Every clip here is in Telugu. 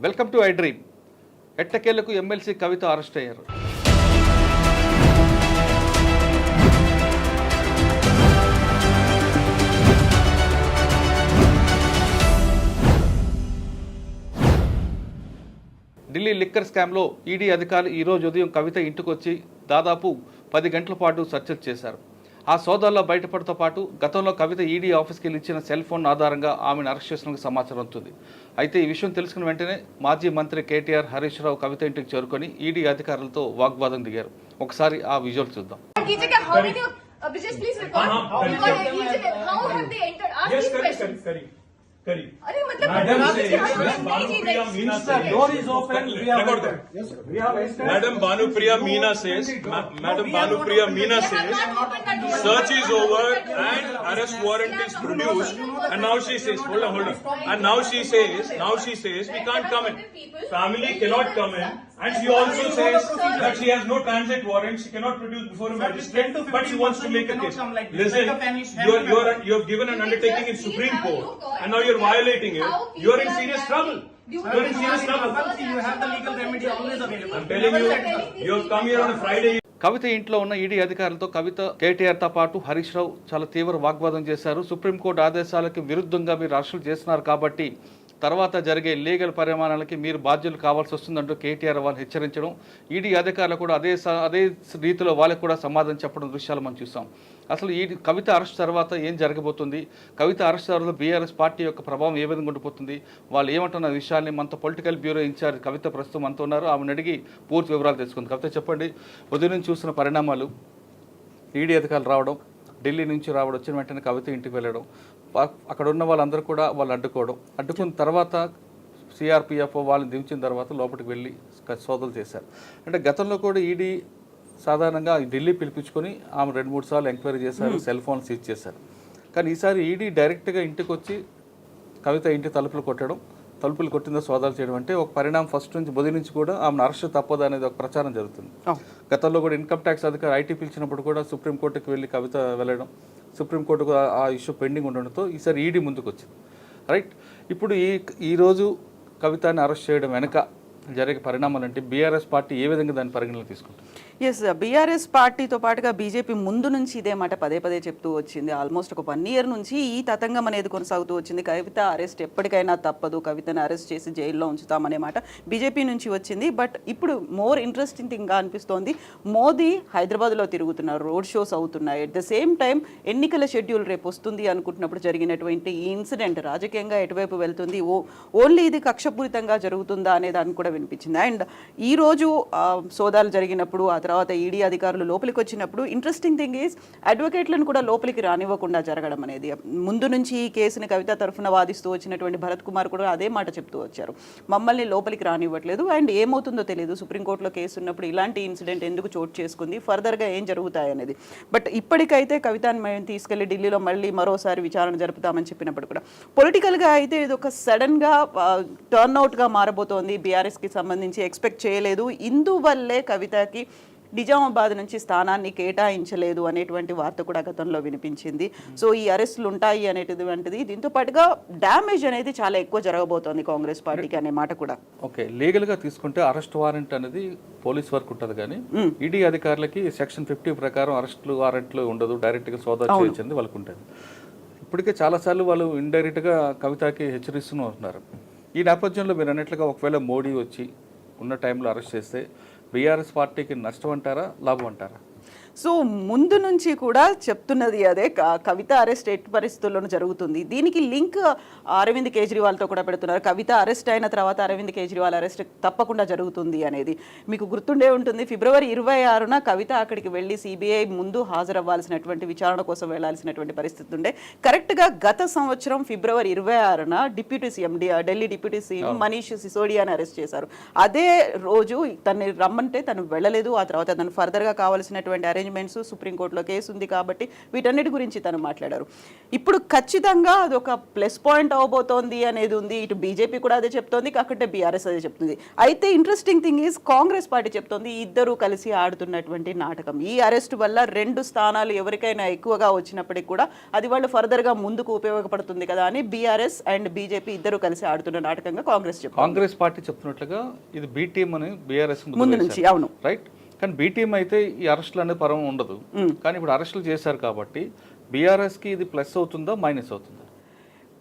Welcome to I dream. ఎట్టకేలకు ఎమ్మెల్సీ కవిత అరెస్ట్ అయ్యారు. ఢిల్లీ లిక్కర్ స్కామ్లో ఈడీ అధికారులు ఈరోజు ఉదయం కవిత ఇంటికి వచ్చి దాదాపు 10 గంటల పాటు సెర్చ్ చేశారు. ఆ సోదాల్లో బయటపడతో పాటు గతంలో కవిత ఈడీ ఆఫీస్కి వెళ్ళి ఇచ్చిన సెల్ ఫోన్ ఆధారంగా ఆమెను అరెస్ట్ చేసినట్టు సమాచారం అవుతుంది. అయితే ఈ విషయం తెలుసుకున్న వెంటనే మాజీ మంత్రి కేటీఆర్ హరీష్ రావు కవిత ఇంటికి చేరుకొని ఈడీ అధికారులతో వాగ్వాదం దిగారు. ఒకసారి ఆ విజువల్ చూద్దాం. Madam Bhanupriya Meena says, search is over and arrest warrant is produced, and now she says, hold on, and now she says we can't come in. Family cannot come in, and she also says that she has no transit warrant, she cannot produce before a magistrate, but she wants to make a case. Listen, you have given an undertaking in Supreme Court, and now you're violating it. You're in serious trouble. You're in serious trouble. You have the legal remedy always available. I'm telling you, you have come here on a Friday. కవిత ఇంట్లో ఉన్న ఈడీ అధికారులతో కవిత కేటీఆర్తో పాటు హరీష్ రావు చాలా తీవ్ర వాగ్వాదం చేశారు. సుప్రీంకోర్టు ఆదేశాలకు విరుద్ధంగా మీరు అరెస్టులు చేస్తున్నారు కాబట్టి తర్వాత జరిగే లీగల్ పరిమాణాలకి మీరు బాధ్యులు కావాల్సి వస్తుందంటూ కేటీఆర్ వాళ్ళు హెచ్చరించడం, ఈడీ అధికారులు కూడా అదే రీతిలో వాళ్ళకి కూడా సమాధానం చెప్పడం దృశ్యాలు మనం చూసాం. అసలు ఈ కవిత అరెస్ట్ తర్వాత ఏం జరగబోతుంది, కవిత అరెస్ట్ తర్వాత బీఆర్ఎస్ పార్టీ యొక్క ప్రభావం ఏ విధంగా ఉండిపోతుంది, వాళ్ళు ఏమంటున్న విషయాన్ని మనతో పొలిటికల్ బ్యూరో ఇన్ఛార్జ్ కవిత ప్రస్తుతం మనతో ఉన్నారు. ఆమెను అడిగి పూర్తి వివరాలు తెలుసుకుంది. కవిత చెప్పండి, ఉదయం నుంచి చూసిన పరిణామాలు, ఈడీ అధికారులు రావడం, ఢిల్లీ నుంచి రావడం, వచ్చిన వెంటనే కవిత ఇంటికి వెళ్ళడం, అక్కడ ఉన్న వాళ్ళందరూ కూడా వాళ్ళు అడ్డుకున్న తర్వాత సిఆర్పిఎఫ్ వాళ్ళని దించిన తర్వాత లోపలికి వెళ్ళి సోదాలు చేశారు. అంటే గతంలో కూడా ఈడీ సాధారణంగా ఢిల్లీ పిలిపించుకొని ఆమె 2-3 సార్లు ఎంక్వైరీ చేశారు, సెల్ ఫోన్ సీజ్ చేశారు. కానీ ఈసారి ఈడీ డైరెక్ట్గా ఇంటికి వచ్చి కవిత ఇంటి తలుపులు కొట్టిందో సోదాలు చేయడం అంటే ఒక పరిణామం. ఫస్ట్ నుంచి బుధి నుంచి కూడా ఆమెను అరెస్ట్ తప్పదు అనేది ఒక ప్రచారం జరుగుతుంది. గతంలో కూడా ఇన్కమ్ ట్యాక్స్ అధికారి ఐటీ పిలిచినప్పుడు కూడా సుప్రీంకోర్టుకి వెళ్ళి కవిత వెళ్ళడం, సుప్రీంకోర్టుకు ఆ ఇష్యూ పెండింగ్ ఉండడంతో ఈసారి ఈడీ ముందుకు వచ్చింది. రైట్, ఇప్పుడు ఈరోజు కవితని అరెస్ట్ చేయడం వెనుక జరిగే పరిణామాలు అంటే బీఆర్ఎస్ పార్టీ ఏ విధంగా దాన్ని పరిగణలోకి తీసుకుంటుంది? ఎస్, బీఆర్ఎస్ పార్టీతో పాటుగా బీజేపీ ముందు నుంచి ఇదే మాట పదే చెప్తూ వచ్చింది. ఆల్మోస్ట్ ఒక 1 ఇయర్ నుంచి ఈ తతంగం అనేది కొనసాగుతూ వచ్చింది. కవిత అరెస్ట్ ఎప్పటికైనా తప్పదు, కవితను అరెస్ట్ చేసి జైల్లో ఉంచుతామనే మాట బీజేపీ నుంచి వచ్చింది. బట్ ఇప్పుడు మోర్ ఇంట్రెస్టింగ్ థింగ్గా అనిపిస్తోంది, మోదీ హైదరాబాద్లో తిరుగుతున్నారు, రోడ్ షోస్ అవుతున్నాయి. అట్ ద సేమ్ టైం ఎన్నికల షెడ్యూల్ రేపు వస్తుంది అనుకుంటున్నప్పుడు జరిగినటువంటి ఈ ఇన్సిడెంట్ రాజకీయంగా ఎటువైపు వెళ్తుంది, ఓన్లీ ఇది కక్షపూరితంగా జరుగుతుందా అనే దాన్ని కూడా వినిపించింది. అండ్ ఈరోజు సోదాలు జరిగినప్పుడు, ఆ తర్వాత ఈడీ అధికారులు లోపలికి వచ్చినప్పుడు ఇంట్రెస్టింగ్ థింగ్ ఈజ్ అడ్వకేట్లను కూడా లోపలికి రానివ్వకుండా జరగడం అనేది. ముందు నుంచి ఈ కేసుని కవిత తరఫున వాదిస్తూ వచ్చినటువంటి భరత్ కుమార్ కూడా అదే మాట చెప్తూ వచ్చారు, మమ్మల్ని లోపలికి రానివ్వట్లేదు. అండ్ ఏమవుతుందో తెలియదు, సుప్రీంకోర్టులో కేసు ఉన్నప్పుడు ఇలాంటి ఇన్సిడెంట్ ఎందుకు చోటు చేసుకుంది, ఫర్దర్గా ఏం జరుగుతాయి అనేది. బట్ ఇప్పటికైతే కవితను మేము తీసుకెళ్లి ఢిల్లీలో మళ్ళీ మరోసారి విచారణ జరుపుతామని చెప్పినప్పుడు కూడా పొలిటికల్గా అయితే ఇది ఒక సడన్గా టర్న్అవుట్గా మారబోతోంది. బీఆర్ఎస్కి సంబంధించి ఎక్స్పెక్ట్ చేయలేదు, ఇందువల్లే కవితకి నిజామాబాద్ నుంచి స్థానాన్ని కేటాయించలేదు అనేటువంటి వార్త కూడా గతంలో వినిపించింది. సో ఈ అరెస్టులు ఉంటాయి అనేటువంటిది, దీంతో పాటుగా డ్యామేజ్ అనేది చాలా ఎక్కువ జరగబోతోంది కాంగ్రెస్ పార్టీకి అనే మాట కూడా. ఓకే, లీగల్గా తీసుకుంటే అరెస్ట్ వారెంట్ అనేది పోలీస్ వర్క్ ఉంటుంది, కానీ ఈడీ అధికారులకి సెక్షన్ 50 ప్రకారం అరెస్టులు వారెంట్లు ఉండదు, డైరెక్ట్గా సోదా చేయించింది వాళ్ళకు ఉంటుంది. ఇప్పటికే చాలాసార్లు వాళ్ళు ఇండైరెక్ట్గా కవితకి హెచ్చరిస్తూనే ఉంటున్నారు. ఈ నేపథ్యంలో మీరు అన్నట్లుగా ఒకవేళ మోడీ వచ్చి ఉన్న టైంలో అరెస్ట్ చేస్తే బీఆర్ఎస్ పార్టీకి నష్టం అంటారా, లాభం అంటారా? సో ముందు నుంచి కూడా చెప్తున్నది అదే, కవిత అరెస్ట్ ఎట్టి పరిస్థితుల్లోనూ జరుగుతుంది. దీనికి లింక్ అరవింద్ కేజ్రీవాల్తో కూడా పెడుతున్నారు. కవిత అరెస్ట్ అయిన తర్వాత అరవింద్ కేజ్రీవాల్ అరెస్ట్ తప్పకుండా జరుగుతుంది అనేది మీకు గుర్తుండే ఉంటుంది. ఫిబ్రవరి 26న కవిత అక్కడికి వెళ్ళి సిబిఐ ముందు హాజరవ్వాల్సినటువంటి, విచారణ కోసం వెళ్లాల్సినటువంటి పరిస్థితి ఉండే. కరెక్ట్గా గత సంవత్సరం ఫిబ్రవరి 26న deputy CM, Delhi deputy CM Manish సిసోడియాని అరెస్ట్ చేశారు. అదే రోజు తనని రమ్మంటే తను వెళ్ళలేదు. ఆ తర్వాత తను ఫర్దర్గా కావాల్సినటువంటి అరేంజ్మెంట్స్, సుప్రీంకోర్టులో కేసు ఉంది కాబట్టి వీటన్నిటి గురించి తను మాట్లాడారు. ఇప్పుడు ఖచ్చితంగా అదొక ప్లస్ పాయింట్ అవబోతోంది అనేది ఉంది. ఇటు బీజేపీ కూడా అదే చెప్తోంది, కాకపోతే బీఆర్ఎస్ అదే చెప్తుంది. అయితే interesting thing is Congress party చెప్తోంది ఇద్దరు కలిసి ఆడుతున్నటువంటి నాటకం. ఈ అరెస్ట్ వల్ల 2 స్థానాలు ఎవరికైనా ఎక్కువగా వచ్చినప్పటికీ కూడా అది వాళ్ళు ఫర్దర్గా ముందుకు ఉపయోగపడుతుంది కదా అని బీఆర్ఎస్ అండ్ బీజేపీ ఇద్దరు కలిసి ఆడుతున్న నాటకంగా కాంగ్రెస్ చెప్తుంది. కాంగ్రెస్ పార్టీ చెప్తున్నట్లుగా ఇది బి టీం అని బీఆర్ఎస్ ముందు నుంచి, అవును రైట్. కానీ బి టీం అయితే ఈ అరెస్టులు అనేది పరం ఉండదు. కానీ ఇప్పుడు అరెస్టులు చేశారు కాబట్టి బీఆర్ఎస్ కి ఇది ప్లస్ అవుతుందా మైనస్ అవుతుందా?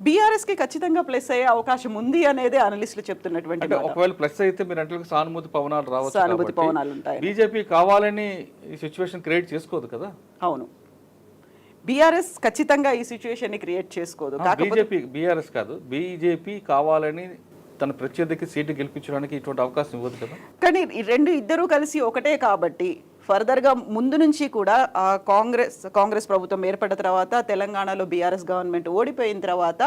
బీఆర్ఎస్ కి ఖచ్చితంగా ప్లస్ అయ్యే అవకాశం ఉంది అనేది అనలిస్టులు చెప్తున్నటువంటి మాట. ఒకవేళ ప్లస్ అయితే మీరు అంటే సానుభూతి పవనాలు రావచ్చు, సానుభూతి పవనాలు ఉంటాయి. బీజేపీ కావాలని ఈ సిచ్యువేషన్ క్రియేట్ చేసుకోదు కదా. అవును, బీఆర్ఎస్ ఖచ్చితంగా ఈ సిచ్యువేషన్ ని క్రియేట్ చేసుకోదు. బీజేపీ, బీఆర్ఎస్ కాదు, బీజేపీ కావాలని తన ప్రత్యర్థికి సీటు గెలిపించడానికి ఇటువంటి అవకాశం ఇవ్వదు కదా. కానీ ఇద్దరూ కలిసి ఒకటే కాబట్టి ఫర్దర్గా ముందు నుంచి కూడా కాంగ్రెస్ ప్రభుత్వం ఏర్పడిన తర్వాత తెలంగాణలో బీఆర్ఎస్ గవర్నమెంట్ ఓడిపోయిన తర్వాత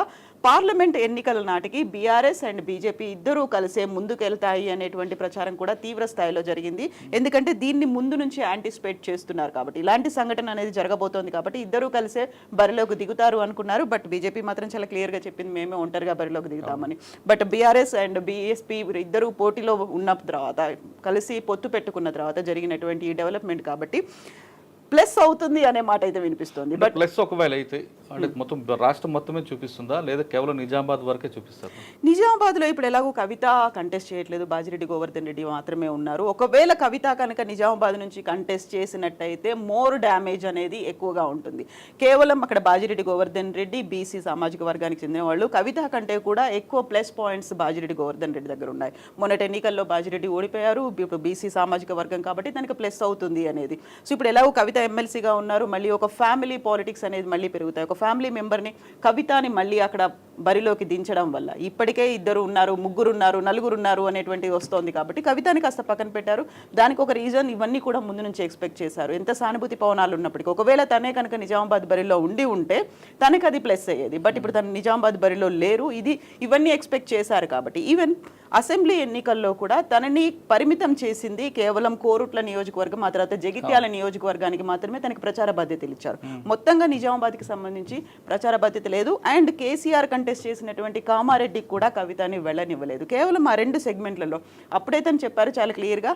పార్లమెంట్ ఎన్నికల నాటికి బీఆర్ఎస్ అండ్ బీజేపీ ఇద్దరూ కలిసే ముందుకెళ్తాయి అనేటువంటి ప్రచారం కూడా తీవ్ర స్థాయిలో జరిగింది. ఎందుకంటే దీన్ని ముందు నుంచి యాంటిసిపేట్ చేస్తున్నారు కాబట్టి, ఇలాంటి సంఘటన అనేది జరగబోతోంది కాబట్టి ఇద్దరూ కలిసే బరిలోకి దిగుతారు అనుకున్నారు. బట్ బీజేపీ మాత్రం చాలా క్లియర్గా చెప్పింది మేమే ఒంటరిగా బరిలోకి దిగుతామని. బట్ బీఆర్ఎస్ అండ్ బీఎస్పీ ఇద్దరూ పోటీలో ఉన్న తర్వాత, కలిసి పొత్తు పెట్టుకున్న తర్వాత జరిగినటువంటి ఈ డెవలప్మెంట్ కాబట్టి ప్లస్ అవుతుంది అనే మాట అయితే వినిపిస్తుంది. బట్ ప్లస్ ఒకవేళ అయితే అంటే మొత్తం రాష్ట్రం మొత్తమే చూపిస్తుందా లేదా కేవలం నిజామాబాద్ వరకే చూపిస్తారు? నిజామాబాద్లో ఇప్పుడు ఎలాగో కవిత కంటెస్ట్ చేయట్లేదు, బాజిరెడ్డి గోవర్ధన్ రెడ్డి మాత్రమే ఉన్నారు. ఒకవేళ కవిత కనుక నిజామాబాద్ నుంచి కంటెస్ట్ చేసినట్టయితే మోర్ డ్యామేజ్ అనేది ఎక్కువగా ఉంటుంది. కేవలం అక్కడ బాజిరెడ్డి గోవర్ధన్ రెడ్డి బీసీ సామాజిక వర్గానికి చెందిన వాళ్ళు, కవిత కంటే కూడా ఎక్కువ ప్లస్ పాయింట్స్ బాజిరెడ్డి గోవర్ధన్ రెడ్డి దగ్గర ఉన్నాయి. మొన్నటి ఎన్నికల్లో బాజిరెడ్డి ఓడిపోయారు, ఇప్పుడు బీసీ సామాజిక వర్గం కాబట్టి దానికి ప్లస్ అవుతుంది అనేది. సో ఇప్పుడు ఎలాగో కవిత ఎమ్మెల్సీగా ఉన్నారు, మళ్ళీ ఒక ఫ్యామిలీ పాలిటిక్స్ అనేది మళ్ళీ పెరుగుతాయి. ఒక ఫ్యామిలీ మెంబర్ని, కవితని మళ్ళీ అక్కడ బరిలోకి దించడం వల్ల ఇప్పటికే 2 ఉన్నారు, 3 ఉన్నారు, 4 ఉన్నారు అనేటువంటిది వస్తోంది కాబట్టి కవితని కాస్త పక్కన పెట్టారు. దానికి ఒక రీజన్ ఇవన్నీ కూడా ముందు నుంచి ఎక్స్పెక్ట్ చేశారు. ఎంత సానుభూతి పవనాలు ఉన్నప్పటికీ ఒకవేళ తనే కనుక నిజామాబాద్ బరిలో ఉంటే తనకి అది ప్లస్ అయ్యేది. బట్ ఇప్పుడు తను నిజామాబాద్ బరిలో లేరు, ఇవన్నీ ఎక్స్పెక్ట్ చేశారు కాబట్టి ఈవెన్ అసెంబ్లీ ఎన్నికల్లో కూడా తనని పరిమితం చేసింది కేవలం కోరుట్ల నియోజకవర్గం, ఆ తర్వాత జగిత్యాల నియోజకవర్గానికి మాత్రమే తనకి ప్రచార బాధ్యతలు ఇచ్చారు. మొత్తంగా నిజామాబాద్కి సంబంధించి ప్రచార బాధ్యత లేదు. అండ్ కేసీఆర్ కంటెస్ట్ చేసినటువంటి కామారెడ్డికి కూడా కవితని వెళ్ళనివ్వలేదు. కేవలం ఆ 2 సెగ్మెంట్లలో అప్పుడే తను చెప్పారు చాలా క్లియర్గా,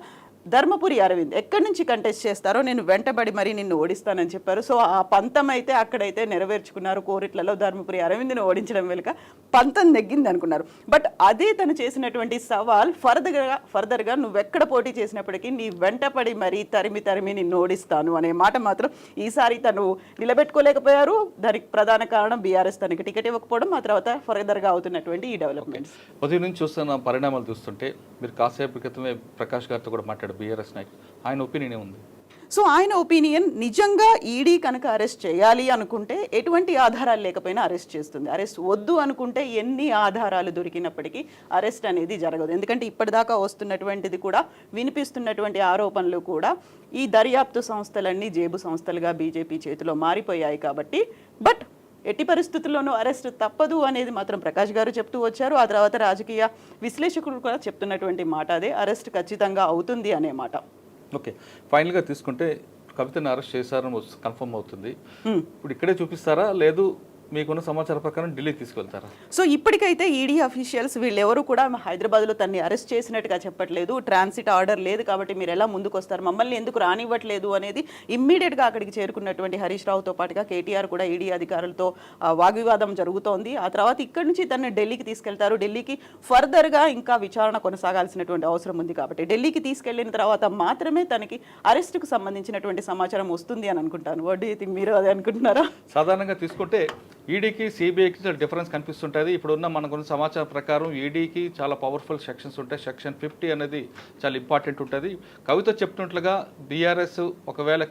ధర్మపురి అరవింద్ ఎక్కడి నుంచి కంటెస్ట్ చేస్తారో నేను వెంటబడి మరీ నిన్ను ఓడిస్తానని చెప్పారు. సో ఆ పంతం అయితే అక్కడైతే నెరవేర్చుకున్నారు. కోరిట్లలో ధర్మపురి అరవింద్ని ఓడించడం వెనుక పంతం నెగ్గింది అనుకున్నారు. బట్ అదే తను చేసినటువంటి సవాల్ ఫర్దర్గా నువ్వెక్కడ పోటీ చేసినప్పటికీ నీ వెంటపడి మరీ తరిమి నిన్ను ఓడిస్తాను అనే మాట మాత్రం ఈసారి తను నిలబెట్టుకోలేకపోయారు. దానికి ప్రధాన కారణం బీఆర్ఎస్ తనకి టికెట్ ఇవ్వకపోవడం, ఆ తర్వాత ఫర్దర్గా అవుతున్నటువంటి ఈ డెవలప్మెంట్స్. ఉదయం నుంచి చూస్తున్న పరిణామాలు చూస్తుంటే మీరు కాసేపు క్రితమే ప్రకాష్ గారితో కూడా మాట్లాడారు బీఆర్ఎస్ నాయకులు, ఆయన ఒపీనియన్ ఉంది. సో ఆయన ఒపీనియన్ నిజంగా ఈడీ కనుక అరెస్ట్ చేయాలి అనుకుంటే ఎటువంటి ఆధారాలు లేకపోయినా అరెస్ట్ చేస్తుంది. అరెస్ట్ వద్దు అనుకుంటే ఎన్ని ఆధారాలు దొరికినప్పటికీ అరెస్ట్ అనేది జరగదు. ఎందుకంటే ఇప్పటిదాకా వస్తున్నటువంటిది కూడా, వినిపిస్తున్నటువంటి ఆరోపణలు కూడా ఈ దర్యాప్తు సంస్థలన్నీ జేబు సంస్థలుగా బీజేపీ చేతిలో మారిపోయాయి కాబట్టి. బట్ ఎట్టి పరిస్థితుల్లోనూ అరెస్ట్ తప్పదు అనేది మాత్రం ప్రకాష్ గారు చెప్తూ వచ్చారు. ఆ తర్వాత రాజకీయ విశ్లేషకులు కూడా చెప్తున్నటువంటి మాట అదే, అరెస్ట్ ఖచ్చితంగా అవుతుంది అనే మాట. ఓకే, ఫైనల్గా తీసుకుంటే కవితను అరెస్ట్ చేశారని కన్ఫర్మ్ అవుతుంది. ఇప్పుడు ఇక్కడే చూపిస్తారా లేదు మీకున్న సమాచారం ప్రకారం ఢిల్లీ తీసుకెళ్తారా? సో ఇప్పటికైతే ఈడీ అఫీషియల్స్ వీళ్ళెవరు కూడా హైదరాబాద్లో తన్ని అరెస్ట్ చేసినట్టుగా చెప్పట్లేదు. ట్రాన్సిట్ ఆర్డర్ లేదు కాబట్టి మీరు ఎలా ముందుకు వస్తారు, మమ్మల్ని ఎందుకు రానివ్వట్లేదు అనేది ఇమ్మీడియట్గా అక్కడికి చేరుకున్నటువంటి హరీష్ రావుతో పాటుగా కేటీఆర్ కూడా ఈడీ అధికారులతో వాగ్వివాదం జరుగుతోంది. ఆ తర్వాత ఇక్కడి నుంచి తనని ఢిల్లీకి తీసుకెళ్తారు. ఢిల్లీకి ఫర్దర్గా ఇంకా విచారణ కొనసాగాల్సినటువంటి అవసరం ఉంది కాబట్టి ఢిల్లీకి తీసుకెళ్లిన తర్వాత మాత్రమే తనకి అరెస్టుకు సంబంధించినటువంటి సమాచారం వస్తుంది అని అనుకుంటాను. వాట్ డు యు థింక్, మీరు అదే అనుకుంటున్నారా? సాధారణంగా తీసుకుంటే ఈడీకి సిబిఐకి చాలా డిఫరెన్స్ కనిపిస్తుంటుంది. ఇప్పుడున్న మనకున్న సమాచారం ప్రకారం ఈడీకి చాలా పవర్ఫుల్ సెక్షన్స్ ఉంటాయి. సెక్షన్ 50 అనేది చాలా ఇంపార్టెంట్ ఉంటుంది. కవిత చెప్తున్నట్లుగా బీఆర్ఎస్ ఒకవేళ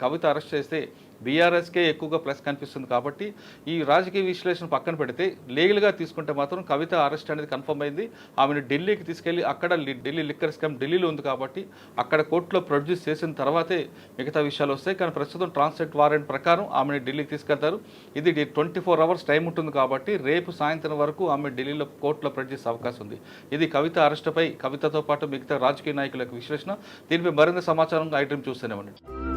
కవిత అరెస్ట్ చేస్తే బీఆర్ఎస్కే ఎక్కువగా ప్లస్ కనిపిస్తుంది కాబట్టి ఈ రాజకీయ విశ్లేషణ పక్కన పెడితే లీగల్గా తీసుకుంటే మాత్రం కవిత అరెస్ట్ అనేది కన్ఫర్మ్ అయింది. ఆమెను ఢిల్లీకి తీసుకెళ్లి అక్కడ ఢిల్లీ లిక్కర్ స్కామ్ ఢిల్లీలో ఉంది కాబట్టి అక్కడ కోర్టులో ప్రొడ్యూస్ చేసిన తర్వాతే మిగతా విషయాలు వస్తాయి. కానీ ప్రస్తుతం ట్రాన్సిట్ వారెంట్ ప్రకారం ఆమెను ఢిల్లీకి తీసుకెళ్తారు. ఇది 24 అవర్స్ టైం ఉంటుంది కాబట్టి రేపు సాయంత్రం వరకు ఆమె ఢిల్లీలో కోర్టులో ప్రొడ్యూస్ అవకాశం ఉంది. ఇది కవిత అరెస్టుపై కవితతో పాటు మిగతా రాజకీయ నాయకుల విశ్లేషణ. దీనిపై మరింత సమాచారం ఐటమ్ చూస్తూనే ఉండండి.